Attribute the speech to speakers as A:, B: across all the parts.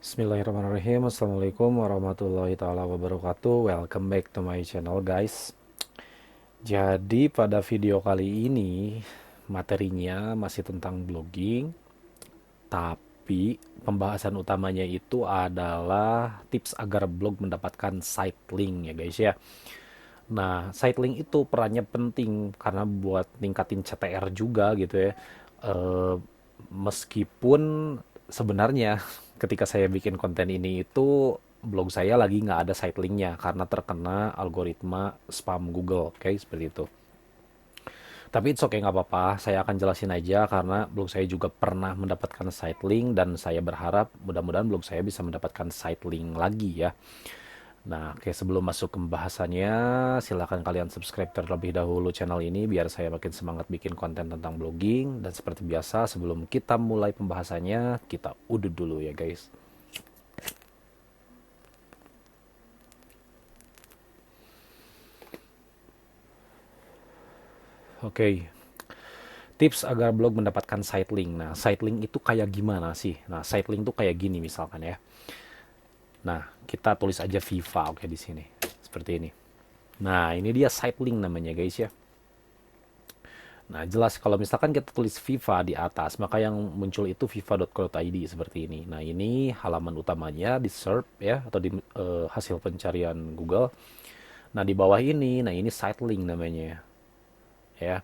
A: Bismillahirrahmanirrahim. Assalamualaikum warahmatullahi taala wabarakatuh. Welcome back to my channel, guys. Jadi pada video kali ini materinya masih tentang blogging, tapi pembahasan utamanya itu adalah tips agar blog mendapatkan site link ya, guys ya. Nah, site link itu perannya penting karena buat ningkatin CTR juga gitu ya. Eh, Meskipun sebenarnya ketika saya bikin konten ini itu blog saya lagi nggak ada site linknya karena terkena algoritma spam Google, oke, seperti itu. Tapi it's okay, nggak apa-apa, saya akan jelasin aja karena blog saya juga pernah mendapatkan site link dan saya berharap mudah-mudahan blog saya bisa mendapatkan site link lagi ya. Nah, oke, sebelum masuk ke pembahasannya, silahkan kalian subscribe terlebih dahulu channel ini biar saya makin semangat bikin konten tentang blogging. Dan seperti biasa, sebelum kita mulai pembahasannya, kita udut dulu ya, guys. Oke, tips agar blog mendapatkan site link. Nah, site link itu kayak gimana sih? Nah, site link itu kayak gini misalkan ya. Nah, kita tulis aja Viva, oke, di sini. Seperti ini. Nah, ini dia site link namanya, guys ya. Nah, jelas kalau misalkan kita tulis Viva di atas, maka yang muncul itu viva.co.id seperti ini. Nah, ini halaman utamanya di SERP ya, atau di hasil pencarian Google. Nah, di bawah ini, nah ini site link namanya ya.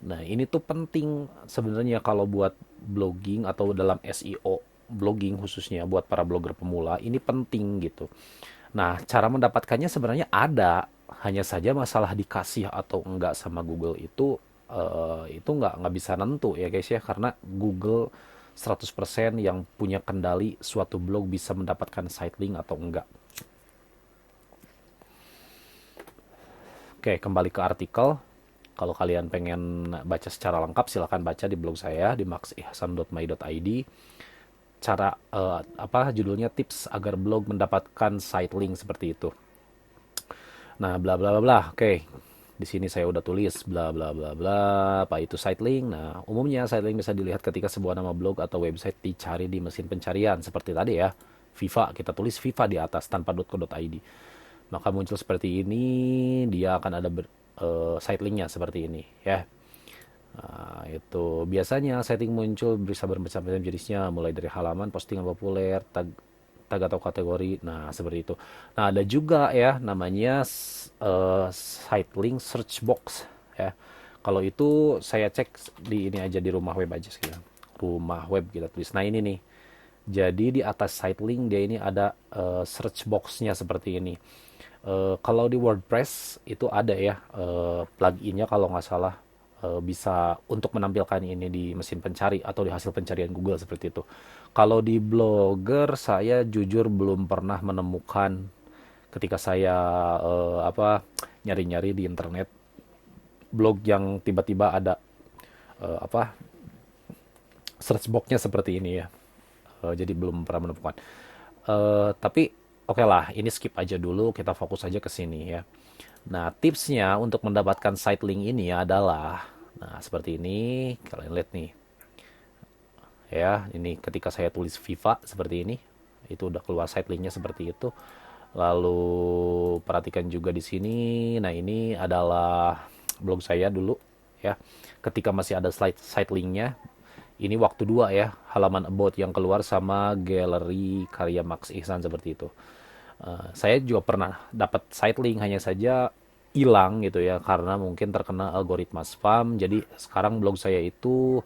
A: Nah, ini tuh penting sebenarnya kalau buat blogging atau dalam SEO blogging khususnya buat para blogger pemula, ini penting gitu. Nah, cara mendapatkannya sebenarnya ada, hanya saja masalah dikasih atau enggak sama Google itu nggak bisa nentu ya, guys ya, karena Google 100% yang punya kendali suatu blog bisa mendapatkan site link atau enggak. Oke, kembali ke artikel. Kalau kalian pengen baca secara lengkap, silahkan baca di blog saya di maxihsan.my.id. Cara apa judulnya, tips agar blog mendapatkan site link seperti itu. Nah, bla bla bla bla. Oke. Di sini saya udah tulis bla bla bla bla, apa itu site link. Nah, umumnya site link bisa dilihat ketika sebuah nama blog atau website dicari di mesin pencarian seperti tadi ya. Viva, kita tulis Viva di atas tanpa .co.id. Maka muncul seperti ini, dia akan ada site linknya seperti ini ya. Nah, itu biasanya setting muncul bisa bermacam-macam jenisnya, mulai dari halaman, postingan populer, tag tag atau kategori. Nah, seperti itu. Nah, ada juga ya namanya site link search box ya. Kalau itu saya cek di ini aja, di rumah web aja sekarang. Rumah web kita tulis. Nah, ini nih. Jadi di atas site link dia ini ada search box-nya seperti ini. Kalau di WordPress itu ada ya pluginnya kalau nggak salah, bisa untuk menampilkan ini di mesin pencari atau di hasil pencarian Google seperti itu. Kalau di Blogger saya jujur belum pernah menemukan ketika saya nyari-nyari di internet blog yang tiba-tiba ada apa search box-nya seperti ini ya. Jadi belum pernah menemukan. Tapi oke lah, ini skip aja dulu, kita fokus aja ke sini ya. Nah, tipsnya untuk mendapatkan site link ini adalah, nah seperti ini, kalian lihat nih. Ya, ini ketika saya tulis Viva seperti ini, itu udah keluar site linknya seperti itu. Lalu perhatikan juga di sini, nah ini adalah blog saya dulu ya. Ketika masih ada site linknya, ini waktu 2 ya, halaman about yang keluar sama galeri karya Max Ihsan seperti itu. Saya juga pernah dapat site link, hanya saja hilang gitu ya karena mungkin terkena algoritma spam. Jadi sekarang blog saya itu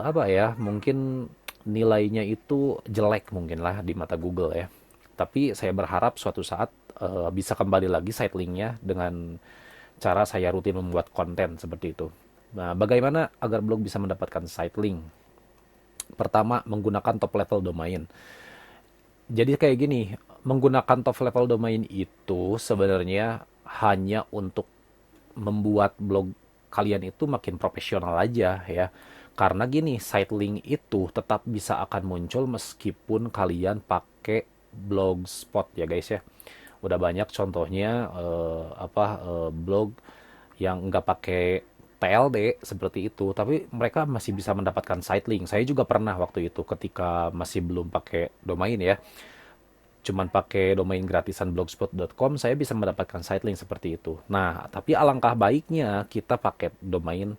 A: apa ya, mungkin nilainya itu jelek mungkin lah di mata Google ya. Tapi saya berharap suatu saat bisa kembali lagi site linknya dengan cara saya rutin membuat konten seperti itu. Nah, bagaimana agar blog bisa mendapatkan site link? Pertama, menggunakan top level domain. Jadi kayak gini, menggunakan top level domain itu sebenarnya hanya untuk membuat blog kalian itu makin profesional aja ya. Karena gini, site link itu tetap bisa akan muncul meskipun kalian pakai blogspot ya, guys ya. Udah banyak contohnya blog yang nggak pakai TLD seperti itu, tapi mereka masih bisa mendapatkan site link. Saya juga pernah waktu itu ketika masih belum pakai domain ya, cuman pakai domain gratisan blogspot.com, saya bisa mendapatkan site link seperti itu. Nah, tapi alangkah baiknya kita pakai domain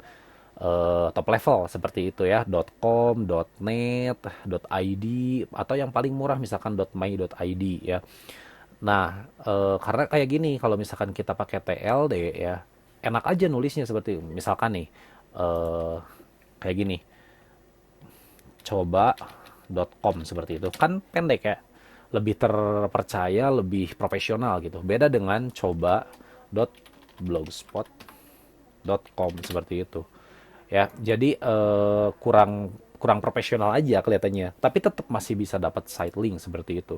A: top level seperti itu ya, .com, .net, .id, atau yang paling murah misalkan .my.id ya. Nah, karena kayak gini, kalau misalkan kita pakai TLD ya, enak aja nulisnya seperti misalkan nih, eh, kayak gini, coba.com seperti itu. Kan pendek ya, lebih terpercaya, lebih profesional gitu. Beda dengan coba.blogspot.com seperti itu. Ya, jadi kurang kurang profesional aja kelihatannya, tapi tetap masih bisa dapat site link seperti itu.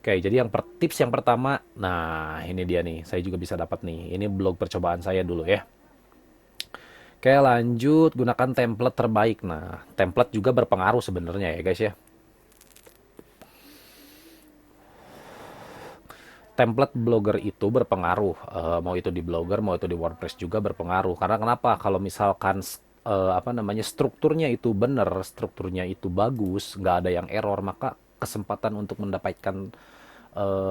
A: Oke, jadi tips yang pertama, nah ini dia nih, saya juga bisa dapat nih. Ini blog percobaan saya dulu ya. Oke, lanjut gunakan template terbaik. Nah, template juga berpengaruh sebenarnya ya guys ya. Template Blogger itu berpengaruh. Mau itu di Blogger, mau itu di WordPress juga berpengaruh. Karena kenapa? Kalau misalkan apa namanya, strukturnya itu benar, strukturnya itu bagus, nggak ada yang error, maka kesempatan untuk mendapatkan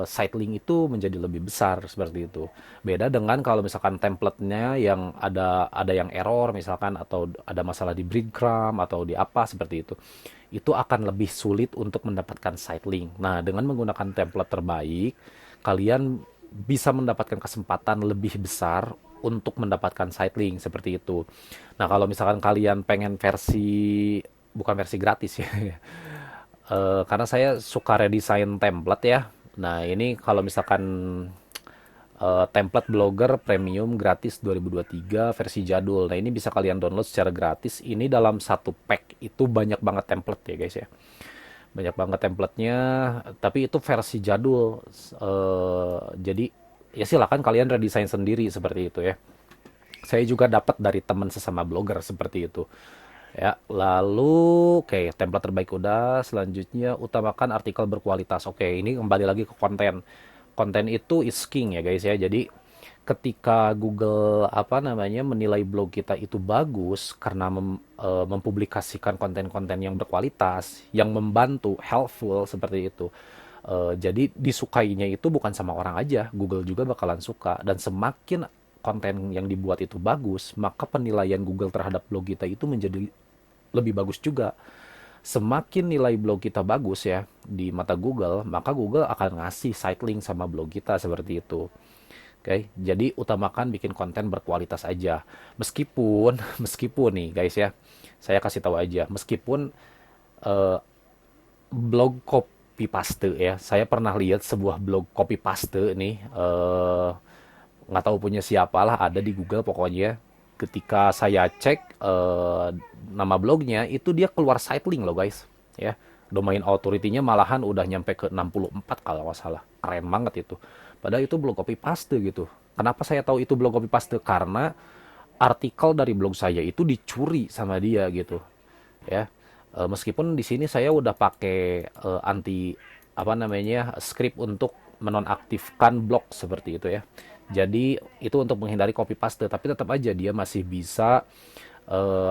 A: site link itu menjadi lebih besar seperti itu. Beda dengan kalau misalkan templatenya yang ada yang error misalkan, atau ada masalah di breadcrumb atau di apa seperti itu. Itu akan lebih sulit untuk mendapatkan site link. Nah, dengan menggunakan template terbaik, kalian bisa mendapatkan kesempatan lebih besar untuk mendapatkan site link seperti itu. Nah, kalau misalkan kalian pengen bukan versi gratis ya, karena saya suka redesign template ya. Nah, ini kalau misalkan template blogger premium gratis 2023 versi jadul. Nah, ini bisa kalian download secara gratis. Ini dalam satu pack itu banyak banget template ya guys ya. Banyak banget templatenya, tapi itu versi jadul. Jadi ya silakan kalian redesign sendiri seperti itu ya. Saya juga dapat dari teman sesama blogger seperti itu. Ya, lalu oke, template terbaik udah, selanjutnya utamakan artikel berkualitas. Oke, ini kembali lagi ke konten. Konten itu is king ya guys ya. Jadi ketika Google apa namanya menilai blog kita itu bagus karena mempublikasikan konten-konten yang berkualitas, yang membantu, helpful seperti itu. Jadi disukainya itu bukan sama orang aja, Google juga bakalan suka, dan semakin konten yang dibuat itu bagus, maka penilaian Google terhadap blog kita itu menjadi lebih bagus juga. Semakin nilai blog kita bagus ya di mata Google, maka Google akan ngasih site link sama blog kita seperti itu. Oke, jadi utamakan bikin konten berkualitas aja. Meskipun, meskipun nih guys ya, saya kasih tahu aja, meskipun eh, blog copy paste ya, saya pernah lihat sebuah blog copy paste nih, nggak tahu punya siapa lah, ada di Google pokoknya. Ketika saya cek nama blognya, itu dia keluar site link loh guys, ya. Domain authority-nya malahan udah nyampe ke 64 kalau nggak salah. Keren banget itu. Padahal itu blog copy paste gitu. Kenapa saya tahu itu blog copy paste? Karena artikel dari blog saya itu dicuri sama dia gitu. Ya. Meskipun di sini saya udah pakai anti apa namanya, script untuk menonaktifkan blog seperti itu ya. Jadi itu untuk menghindari copy paste, tapi tetap aja dia masih bisa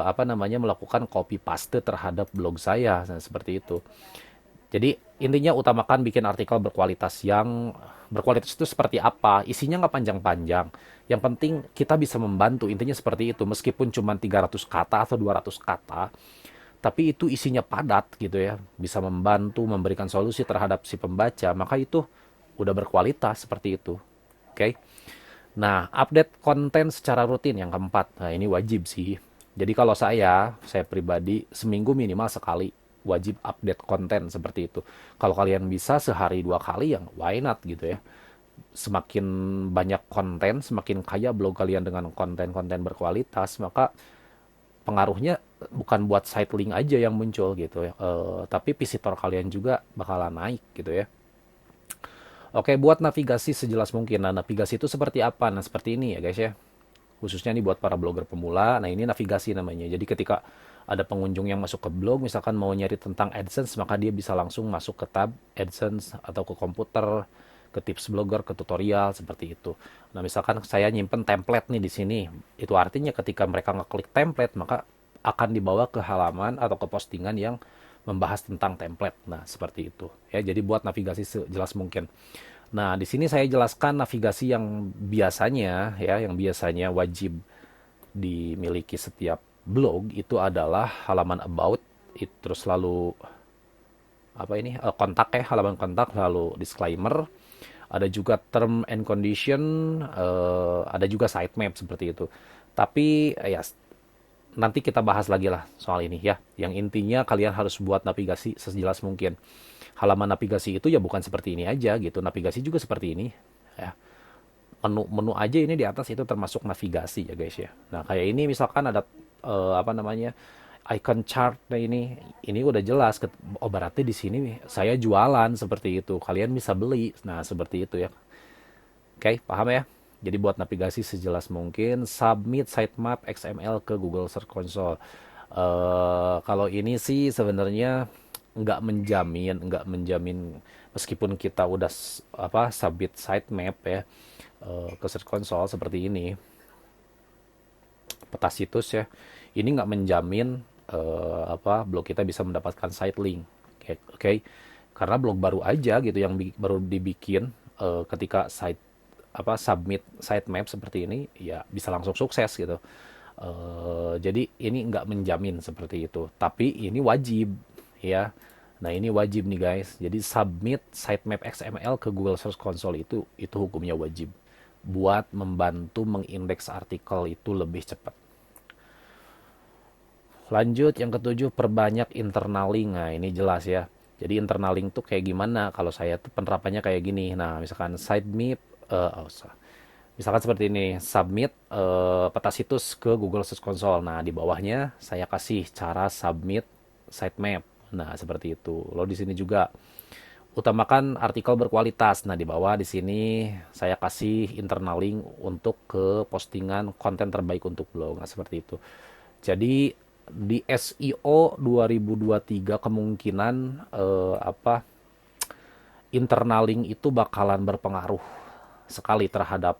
A: apa namanya melakukan copy paste terhadap blog saya, nah, seperti itu. Jadi intinya utamakan bikin artikel berkualitas. Yang berkualitas itu seperti apa? Isinya nggak panjang-panjang. Yang penting kita bisa membantu. Intinya seperti itu. Meskipun cuma 300 kata atau 200 kata, tapi itu isinya padat gitu ya. Bisa membantu memberikan solusi terhadap si pembaca. Maka itu udah berkualitas seperti itu. Oke. Nah, update konten secara rutin yang keempat. Nah, ini wajib sih. Jadi kalau saya pribadi seminggu minimal sekali wajib update konten seperti itu. Kalau kalian bisa sehari 2 kali, yang why not gitu ya. Semakin banyak konten, semakin kaya blog kalian dengan konten-konten berkualitas, maka pengaruhnya bukan buat site link aja yang muncul gitu ya. Tapi visitor kalian juga bakalan naik gitu ya. Oke, buat navigasi sejelas mungkin. Nah, navigasi itu seperti apa? Nah, seperti ini ya guys ya. Khususnya nih buat para blogger pemula. Nah, ini navigasi namanya. Jadi ketika ada pengunjung yang masuk ke blog, misalkan mau nyari tentang AdSense, maka dia bisa langsung masuk ke tab AdSense atau ke komputer, ke tips blogger, ke tutorial seperti itu. Nah, misalkan saya nyimpen template nih di sini, itu artinya ketika mereka ngeklik template, maka akan dibawa ke halaman atau ke postingan yang membahas tentang template. Nah, seperti itu. Ya, jadi buat navigasi sejelas mungkin. Nah, di sini saya jelaskan navigasi yang biasanya ya, yang biasanya wajib dimiliki setiap blog itu adalah halaman about, itu terus lalu apa ini kontak ya, halaman kontak, lalu disclaimer, ada juga term and condition, ada juga sitemap seperti itu. Tapi ya nanti kita bahas lagi lah soal ini ya. Yang intinya kalian harus buat navigasi sejelas mungkin. Halaman navigasi itu ya bukan seperti ini aja gitu. Navigasi juga seperti ini ya. Menu-menu aja ini di atas itu termasuk navigasi ya guys ya. Nah, kayak ini misalkan ada apa namanya? Icon chart. Nah, ini udah jelas, oh berarti di sini saya jualan seperti itu. Kalian bisa beli. Nah, seperti itu ya. Oke, paham ya? Jadi buat navigasi sejelas mungkin, submit sitemap XML ke Google Search Console. Kalau ini sih sebenarnya nggak menjamin meskipun kita udah apa submit sitemap ya ke Search Console seperti ini, peta situs ya. Ini nggak menjamin apa blog kita bisa mendapatkan site link. Oke. Karena blog baru aja gitu yang baru dibikin, ketika submit sitemap seperti ini ya bisa langsung sukses gitu. Jadi ini nggak menjamin seperti itu, tapi ini wajib ya. Nah, ini wajib nih guys. Jadi submit sitemap XML ke Google Search Console itu hukumnya wajib buat membantu mengindeks artikel itu lebih cepat. Lanjut yang ketujuh, perbanyak internal link. Nah, ini jelas ya. Jadi internal link tuh kayak gimana? Kalau saya tuh penerapannya kayak gini. Nah, misalkan misalkan seperti ini, submit peta situs ke Google Search Console. Nah, di bawahnya saya kasih cara submit sitemap. Nah, seperti itu. Lalu di sini juga utamakan artikel berkualitas. Nah, di bawah di sini saya kasih internal link untuk ke postingan konten terbaik untuk blog. Nah, seperti itu. Jadi di SEO 2023 kemungkinan internal link itu bakalan berpengaruh sekali terhadap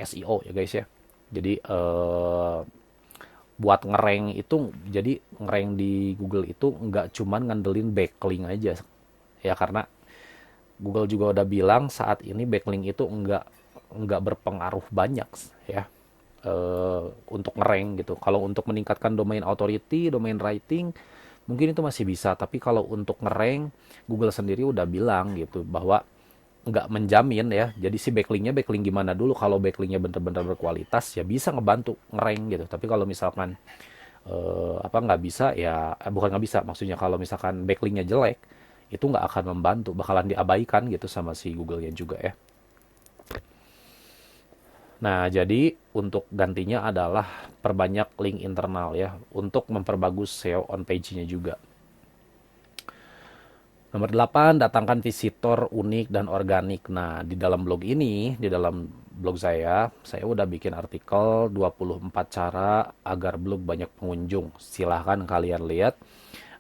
A: SEO ya guys ya. Jadi buat ngerank itu, jadi ngerank di Google itu nggak cuman ngandelin backlink aja ya, karena Google juga udah bilang saat ini backlink itu nggak berpengaruh banyak ya untuk ngerank gitu. Kalau untuk meningkatkan domain authority, domain rating mungkin itu masih bisa, tapi kalau untuk ngerank Google sendiri udah bilang gitu bahwa nggak menjamin ya. Jadi si backlink gimana dulu, kalau backlinknya bener-bener berkualitas ya bisa ngebantu ngerank gitu. Tapi kalau misalkan nggak bisa ya, bukan nggak bisa, maksudnya kalau misalkan backlinknya jelek itu nggak akan membantu, bakalan diabaikan gitu sama si Google-nya juga ya. Nah, jadi untuk gantinya adalah perbanyak link internal ya, untuk memperbagus SEO on page-nya juga. Nomor 8, datangkan visitor unik dan organik. Nah, di dalam blog saya udah bikin artikel 24 cara agar blog banyak pengunjung. Silahkan kalian lihat,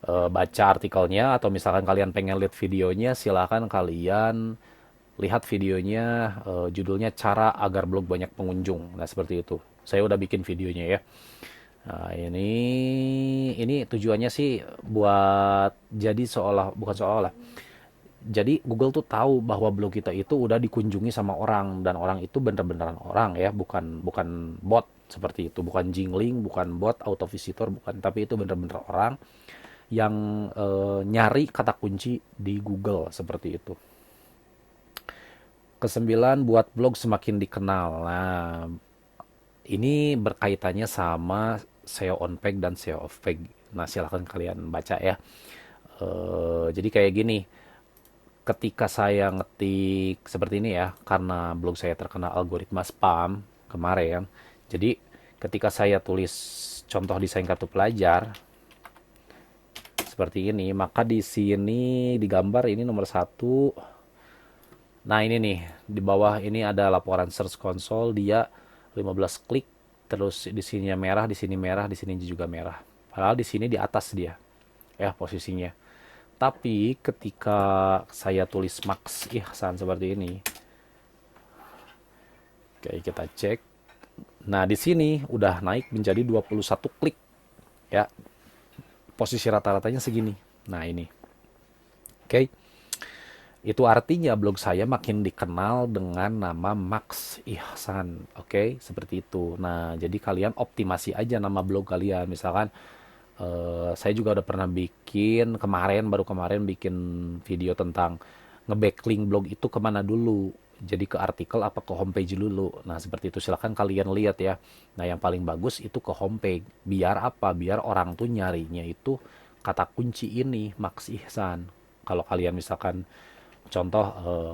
A: baca artikelnya, atau misalkan kalian pengen lihat videonya, silahkan kalian lihat videonya, judulnya cara agar blog banyak pengunjung. Nah, seperti itu. Saya udah bikin videonya ya. Nah, ini tujuannya sih buat jadi bukan seolah. Jadi Google tuh tahu bahwa blog kita itu udah dikunjungi sama orang, dan orang itu bener-beneran orang ya, bukan bukan bot seperti itu, bukan jingling, bukan bot, auto visitor, bukan, tapi itu bener-bener orang yang nyari kata kunci di Google seperti itu. Kesembilan, buat blog semakin dikenal. Nah, ini berkaitannya sama SEO on page dan SEO off page. Nah, silahkan kalian baca ya. Jadi kayak gini, ketika saya ngetik seperti ini ya, karena blog saya terkena algoritma spam kemarin. Jadi ketika saya tulis contoh desain kartu pelajar seperti ini, maka di sini digambar ini nomor 1. Nah, ini nih, di bawah ini ada laporan Search Console, dia 15 klik, terus di sini merah, di sini merah, di sini juga merah. Padahal di sini di atas dia, ya posisinya. Tapi ketika saya tulis Max Ihsan seperti ini, oke kita cek. Nah, di sini udah naik menjadi 21 klik ya. Posisi rata-ratanya segini. Nah, ini. Oke. Itu artinya blog saya makin dikenal dengan nama Max Ihsan. Oke, seperti itu. Nah, jadi kalian optimasi aja nama blog kalian. Misalkan saya juga udah pernah bikin baru kemarin bikin video tentang nge-backlink blog itu kemana dulu. Jadi ke artikel apa ke homepage dulu. Nah, seperti itu. Silahkan kalian lihat ya. Nah, yang paling bagus itu ke homepage. Biar apa? Biar orang tuh nyarinya itu kata kunci ini, Max Ihsan. Kalau kalian misalkan contoh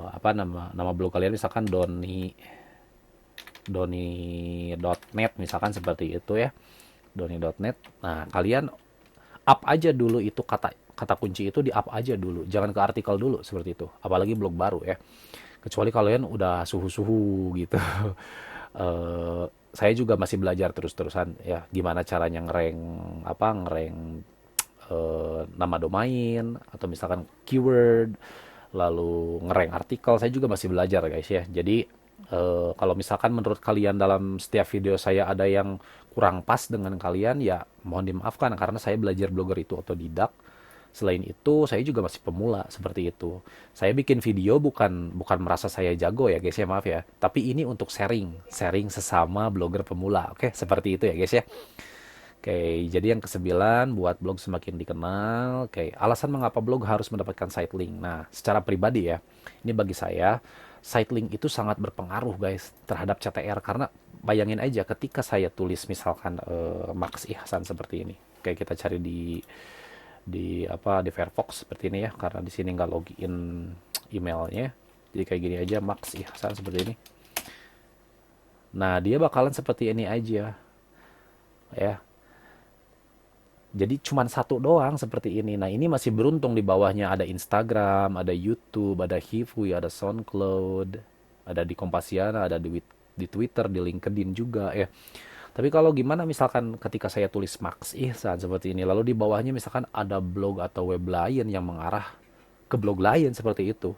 A: apa nama blog kalian misalkan doni.net misalkan seperti itu ya. Doni.net. Nah, kalian up aja dulu itu kata kata kunci itu di up aja dulu. Jangan ke artikel dulu seperti itu. Apalagi blog baru ya. Kecuali kalian udah suhu-suhu gitu. Eh, saya juga masih belajar terus-terusan ya gimana caranya ngereng nama domain atau misalkan keyword lalu ngereng artikel. Saya juga masih belajar guys ya. Jadi kalau misalkan menurut kalian dalam setiap video saya ada yang kurang pas dengan kalian, ya mohon dimaafkan karena saya belajar blogger itu otodidak. Selain itu, saya juga masih pemula seperti itu. Saya bikin video bukan merasa saya jago ya guys ya, maaf ya. Tapi ini untuk sharing sesama blogger pemula. Oke, seperti itu ya guys ya. Oke, jadi yang kesembilan buat blog semakin dikenal. Oke, alasan mengapa blog harus mendapatkan site link. Nah, secara pribadi ya, ini bagi saya site link itu sangat berpengaruh guys terhadap CTR karena bayangin aja ketika saya tulis misalkan Max Ihsan seperti ini. Oke, kita cari di Firefox seperti ini ya karena di sini nggak login emailnya. Jadi kayak gini aja Max Ihsan seperti ini. Nah, dia bakalan seperti ini aja ya. Jadi cuman satu doang seperti ini. Nah, ini masih beruntung di bawahnya ada Instagram, ada YouTube, ada Hivui, ada SoundCloud, ada di Kompasiana, ada di Twitter, di LinkedIn juga ya. Tapi kalau gimana misalkan ketika saya tulis Max Ihsan seperti ini, lalu di bawahnya misalkan ada blog atau web lain yang mengarah ke blog lain seperti itu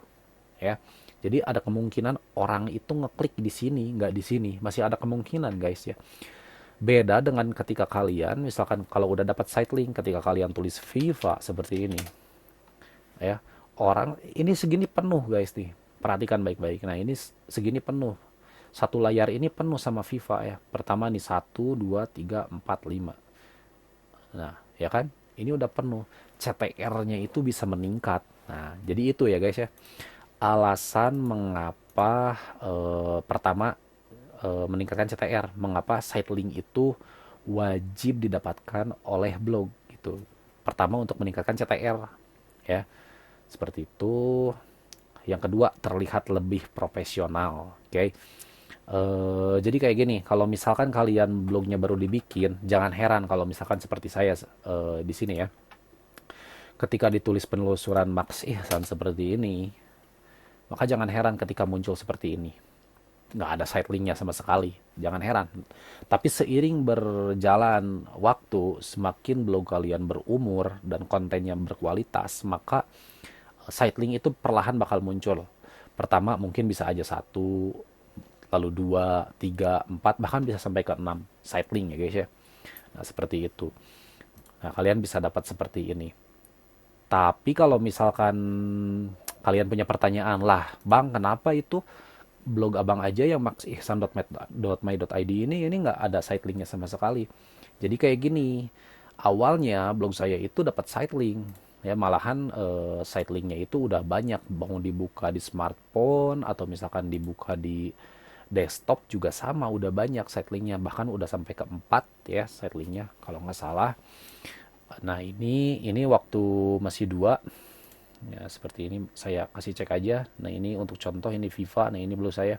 A: ya. Jadi ada kemungkinan orang itu ngeklik di sini, nggak di sini. Masih ada kemungkinan guys ya. Beda dengan ketika kalian, misalkan kalau udah dapat site link, ketika kalian tulis Viva seperti ini, ya orang ini segini penuh guys nih, perhatikan baik-baik. Nah ini segini penuh, satu layar ini penuh sama Viva ya. Pertama nih 1, 2, 3, 4, 5. Nah ya kan, ini udah penuh, CTR-nya itu bisa meningkat. Nah jadi itu ya guys ya, alasan mengapa pertama meningkatkan CTR. Mengapa site link itu wajib didapatkan oleh blog gitu. Pertama untuk meningkatkan CTR ya. Seperti itu. Yang kedua terlihat lebih profesional. Oke. Jadi kayak gini, kalau misalkan kalian blognya baru dibikin, jangan heran kalau misalkan seperti saya di sini ya. Ketika ditulis penelusuran Max Ihsan seperti ini, maka jangan heran ketika muncul seperti ini. Nggak ada site linknya sama sekali. Jangan heran. Tapi seiring berjalan waktu, semakin blog kalian berumur dan kontennya berkualitas, maka site link itu perlahan bakal muncul. Pertama mungkin bisa aja 1, lalu 2, 3, 4, bahkan bisa sampai ke 6 site link ya guys ya. Nah seperti itu. Nah kalian bisa dapat seperti ini. Tapi kalau misalkan kalian punya pertanyaan, lah bang kenapa itu blog abang aja yang maxihsan.my.id ini nggak ada site linknya sama sekali. Jadi kayak gini, awalnya blog saya itu dapat site link ya, malahan site linknya itu udah banyak, mau dibuka di smartphone atau misalkan dibuka di desktop juga sama, udah banyak site linknya, bahkan udah sampai ke 4 ya site linknya kalau nggak salah. Nah ini waktu masih 2 ya, seperti ini saya kasih cek aja. Nah ini untuk contoh, ini Viva, nah ini blog saya.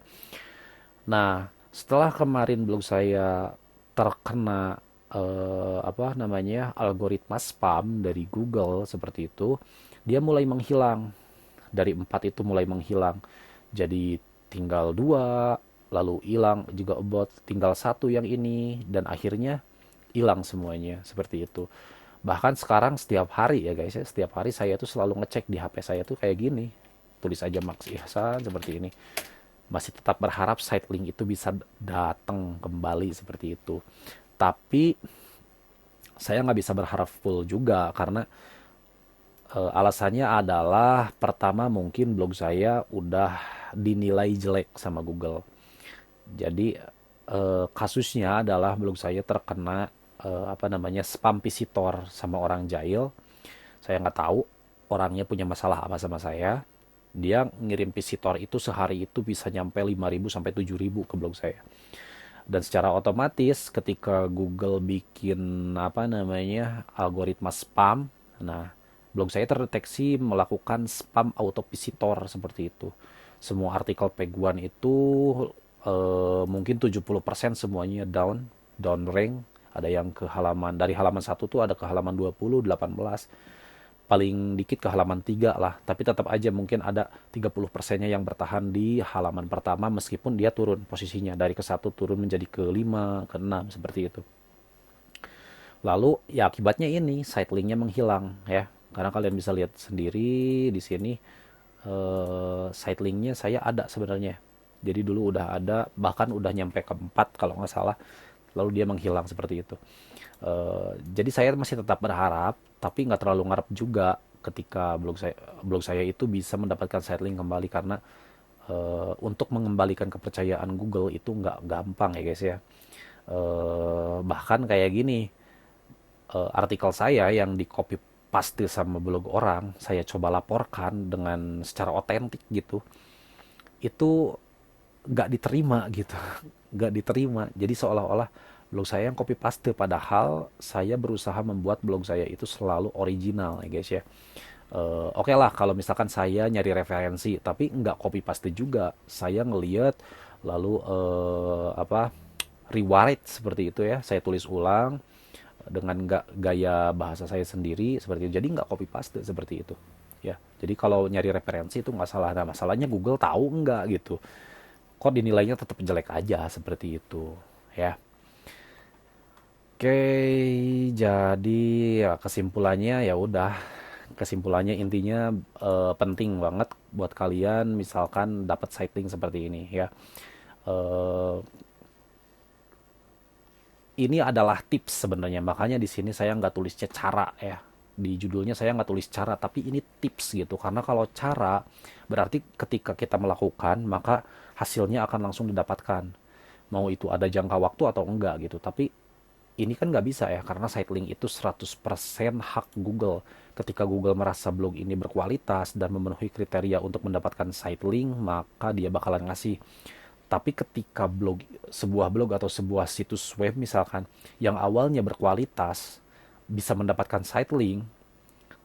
A: Nah setelah kemarin blog saya terkena apa namanya algoritma spam dari Google seperti itu, dia mulai menghilang. Dari 4 itu mulai menghilang, jadi tinggal 2, lalu hilang juga about tinggal 1 yang ini, dan akhirnya hilang semuanya seperti itu. Bahkan sekarang setiap hari ya guys ya, setiap hari saya tuh selalu ngecek di HP saya tuh kayak gini. Tulis aja Max Ihsan seperti ini. Masih tetap berharap site link itu bisa datang kembali seperti itu. Tapi saya nggak bisa berharap full juga karena alasannya adalah pertama mungkin blog saya udah dinilai jelek sama Google. Jadi kasusnya adalah blog saya terkena apa namanya spam visitor sama orang jahil. Saya nggak tahu orangnya punya masalah apa sama saya. Dia ngirim visitor itu sehari itu bisa nyampe 5.000 sampai 7.000 ke blog saya. Dan secara otomatis ketika Google bikin apa namanya algoritma spam, nah blog saya terdeteksi melakukan spam auto visitor seperti itu. Semua artikel peguan itu mungkin 70% semuanya down rank. Ada yang ke halaman dari halaman 1 tuh ada ke halaman 20, 18, paling dikit ke halaman 3 lah, tapi tetap aja mungkin ada 30%-nya yang bertahan di halaman pertama meskipun dia turun posisinya dari ke 1 turun menjadi ke 5, ke 6 seperti itu. Lalu ya akibatnya ini site link-nya menghilang ya. Karena kalian bisa lihat sendiri di sini site link-nya saya ada sebenarnya. Jadi dulu udah ada, bahkan udah nyampe ke 4 kalau nggak salah. Lalu dia menghilang seperti itu. Jadi saya masih tetap berharap, tapi nggak terlalu ngarep juga ketika blog saya itu bisa mendapatkan site link kembali karena untuk mengembalikan kepercayaan Google itu nggak gampang ya guys ya. Bahkan kayak gini, artikel saya yang di copy paste sama blog orang, saya coba laporkan dengan secara otentik gitu, itu nggak diterima gitu, nggak diterima. Jadi seolah-olah blog saya yang copy paste, padahal saya berusaha membuat blog saya itu selalu original ya guys ya. Oke lah kalau misalkan saya nyari referensi, tapi nggak copy paste juga. Saya ngeliat lalu apa rewrite seperti itu ya. Saya tulis ulang dengan nggak gaya bahasa saya sendiri seperti itu. Jadi nggak copy paste seperti itu. Ya, jadi kalau nyari referensi itu nggak salah. Nah, masalahnya Google tahu nggak gitu. Kok dinilainya tetap jelek aja seperti itu. Ya, oke, jadi ya kesimpulannya ya udah. Kesimpulannya intinya penting banget buat kalian misalkan dapat sighting seperti ini ya. Eh, ini adalah tips sebenarnya, makanya di sini saya nggak tulis cara ya. Di judulnya saya nggak tulis cara, tapi ini tips gitu. Karena kalau cara berarti ketika kita melakukan maka hasilnya akan langsung didapatkan. Mau itu ada jangka waktu atau enggak gitu. Tapi ini kan nggak bisa ya, karena site link itu 100% hak Google. Ketika Google merasa blog ini berkualitas dan memenuhi kriteria untuk mendapatkan site link, maka dia bakalan ngasih. Tapi ketika sebuah blog atau sebuah situs web misalkan, yang awalnya berkualitas, bisa mendapatkan site link,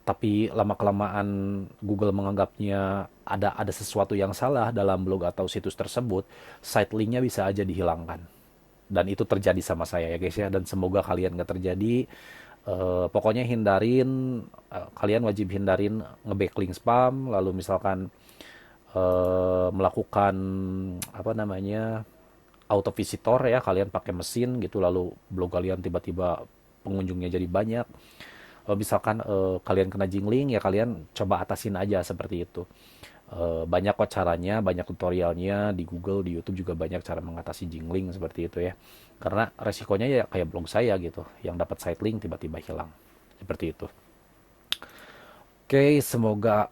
A: tapi lama-kelamaan Google menganggapnya ada sesuatu yang salah dalam blog atau situs tersebut, site linknya bisa aja dihilangkan. Dan itu terjadi sama saya ya guys ya, dan semoga kalian gak terjadi. Pokoknya kalian wajib hindarin ngebacklink spam, lalu misalkan melakukan apa namanya auto visitor ya, kalian pakai mesin gitu, lalu blog kalian tiba-tiba pengunjungnya jadi banyak. Misalkan kalian kena jingling ya, kalian coba atasin aja seperti itu. Banyak kok caranya, banyak tutorialnya di Google, di YouTube juga banyak cara mengatasi jingling seperti itu ya. Karena resikonya ya kayak blog saya gitu, yang dapat site link tiba-tiba hilang. Seperti itu. Oke, semoga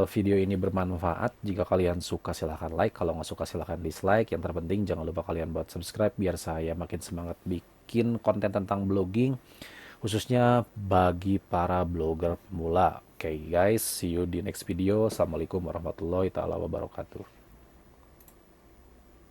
A: video ini bermanfaat. Jika kalian suka silahkan like, kalau nggak suka silahkan dislike. Yang terpenting jangan lupa kalian buat subscribe biar saya makin semangat bikin konten tentang blogging, khususnya bagi para blogger pemula. Oke guys, see you di next video. Assalamualaikum warahmatullahi taala wabarakatuh.